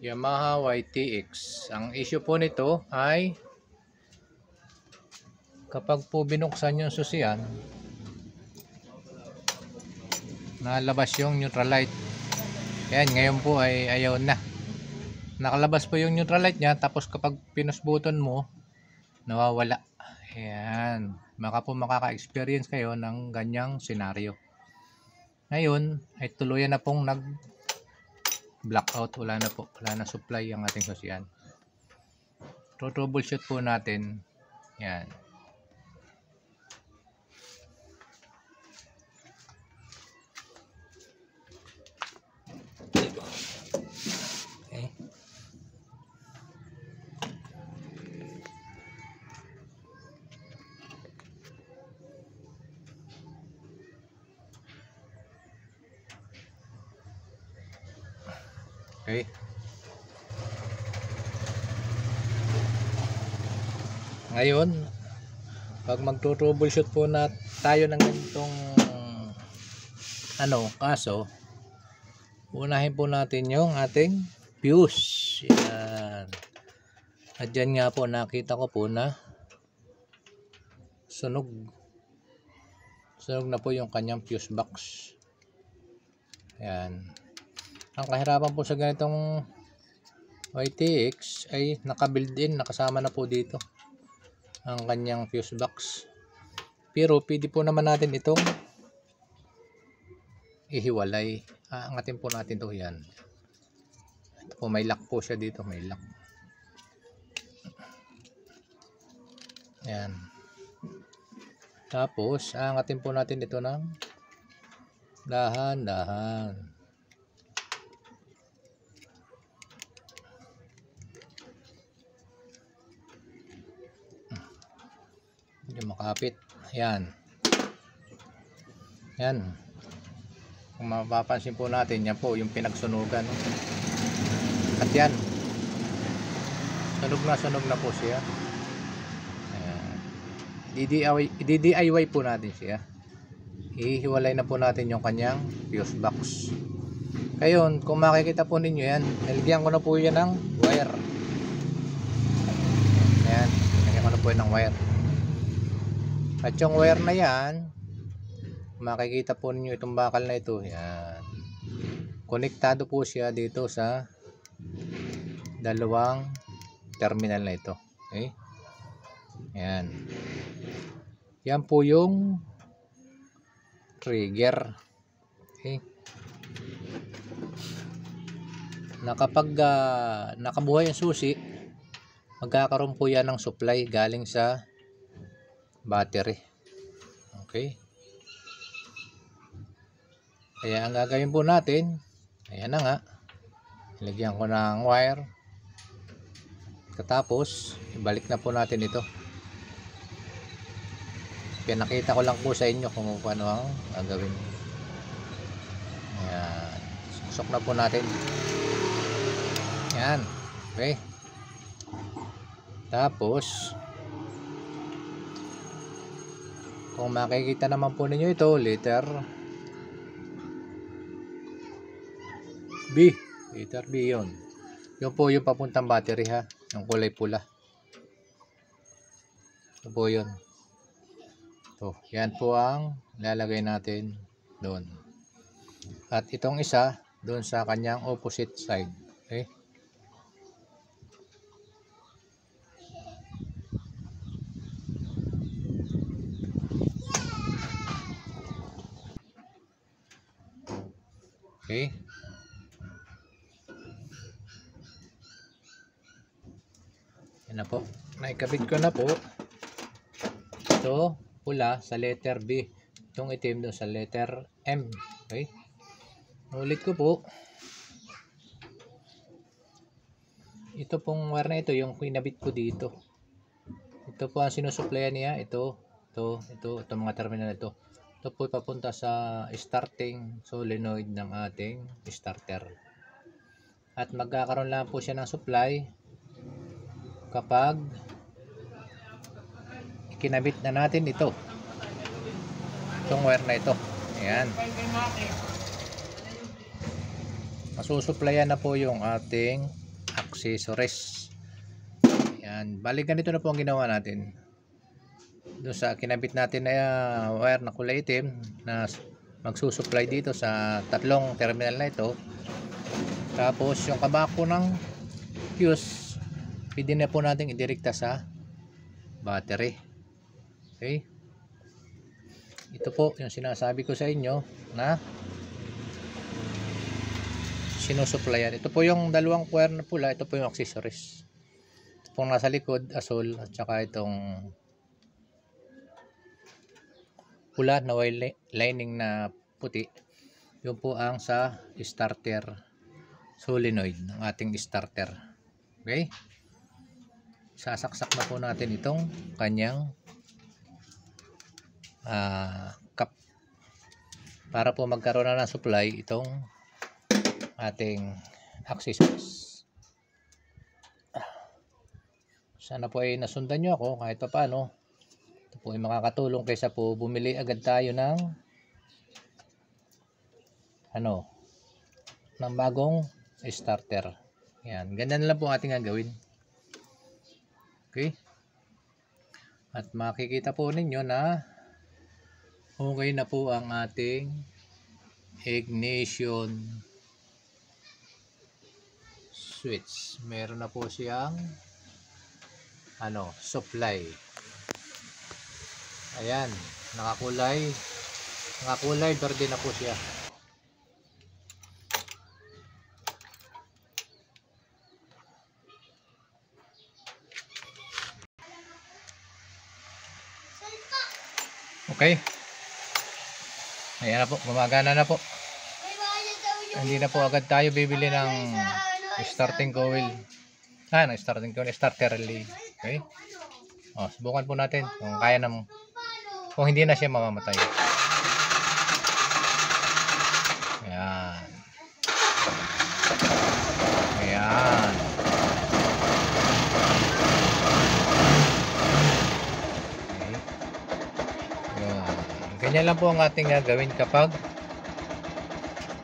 Yamaha YTX. Ang issue po nito ay kapag po binuksan yung susian, nalabas yung neutral light. Ayan, ngayon po ay ayaw na. Nakalabas po yung neutral light niya, tapos kapag pinus button mo, nawawala. Ayan, baka po makaka-experience kayo ng ganyang senaryo. Ngayon ay tuluyan na pong blackout, wala na supply ang ating susian. Troubleshoot po natin. Yan. Okay. Okay. Ngayon, pag magto-troubleshoot po na tayo ng ganitong kaso, unahin po natin yung ating fuse. Yan. At dyan nga po nakita ko po na sunog na po yung kanyang fuse box. Yan. Ang kahirapan po sa ganitong YTX ay naka-build in, nakasama na po dito ang kanyang fuse box. Pero pwede po naman natin itong ihiwalay. Aangatin po natin to. Yan. Ito po, may lock po siya dito, may lock. Yan. Tapos aangatin po natin ito ng dahan-dahan. Hindi makapit. Yan. Yan. Kung mapapansin po natin, yan po yung pinagsunugan. At yan. Sunog na po siya. DIY po natin siya. Ihiwalay na po natin yung kanyang fuse box. Ngayon, kung makikita po ninyo yan, nilagyan ko na po yan ng wire. Ayan. Nilagyan ko na po yan ng wire. At yung wire na yan, makikita po ninyo itong bakal na ito. Yan. Konektado po siya dito sa dalawang terminal na ito. Okay? Yan. Yan po yung trigger. Okay? Na kapag nakabuhay ang susi, magkakaroon po yan ng supply galing sa battery. Okay? Kaya ang gagawin po natin, ayan na nga, ilagyan ko ng wire. Katapos, ibalik na po natin ito. Pinakita ko lang po sa inyo kung paano ang gagawin. Ayan. Susok na po natin. Ayan. Okay. Tapos, kung makikita naman po ninyo ito, letter B. Letter B yun. Yun po yung papuntang battery ha. Yung kulay pula. Ito po yun. So, yan po ang lalagay natin doon. At itong isa, doon sa kanyang opposite side. Okay? Okay? Yan na po. Naikabit ko na po. Ito, pula sa letter B. Itong itim doon sa letter M. Okay? Ulit ko po. Ito pong wire na ito, yung kinabit ko dito. Ito po ang sinusuplayan niya. Ito mga terminal ito. Ito po papunta sa starting solenoid ng ating starter. At magkakaroon lang po siya ng supply kapag kinabit na natin ito. Itong wire na ito. Ayan. Masusuplayan na po yung ating accessories. Yan, balik ganito na po ang ginawa natin. Doon sa kinabit natin na wire na kulay itim na magsusupply dito sa tatlong terminal na ito. Tapos yung kabako ng fuse, pwede na po natin idirekta sa battery. Okay? Ito po yung sinasabi ko sa inyo na sinusupplyan. Ito po yung dalawang wire na pula, ito po yung accessories. Ito pong nasa likod, asul, at saka itong pula na wire lining na puti. Yun po ang sa starter solenoid ng ating starter. Okay? Sasaksak na po natin itong kanyang cup para po magkaroon na ng supply itong ating accessories. Sana po ay nasundan nyo ako kahit pa paano. Ito po ay makakatulong kaysa po bumili agad tayo ng ng bagong starter. Yan, ganyan lang po ating gagawin. Okay? At makikita po ninyo na okay na po ang ating ignition switch. Meron na po siyang supply. Ayan, nakakulay verde na po siya. Okay. Ayan na po, gumagana na po. Hindi na po agad tayo bibili ng starting coil. Starter relay. Okay? Subukan po natin kung kaya kung hindi na siya mamamatay. Ayan. Ayan. Okay. Ayan. Ganyan lang po ang ating gagawin kapag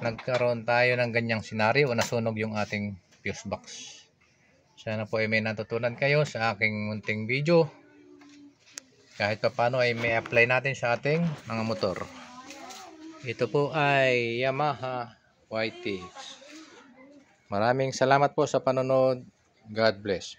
nagkaroon tayo ng ganyang senaryo o nasunog yung ating fuse box. Sana po ay may natutunan kayo sa aking munting video. Kahit pa paano ay may apply natin sa ating mga motor. Ito po ay Yamaha YTX. Maraming salamat po sa panonood. God bless.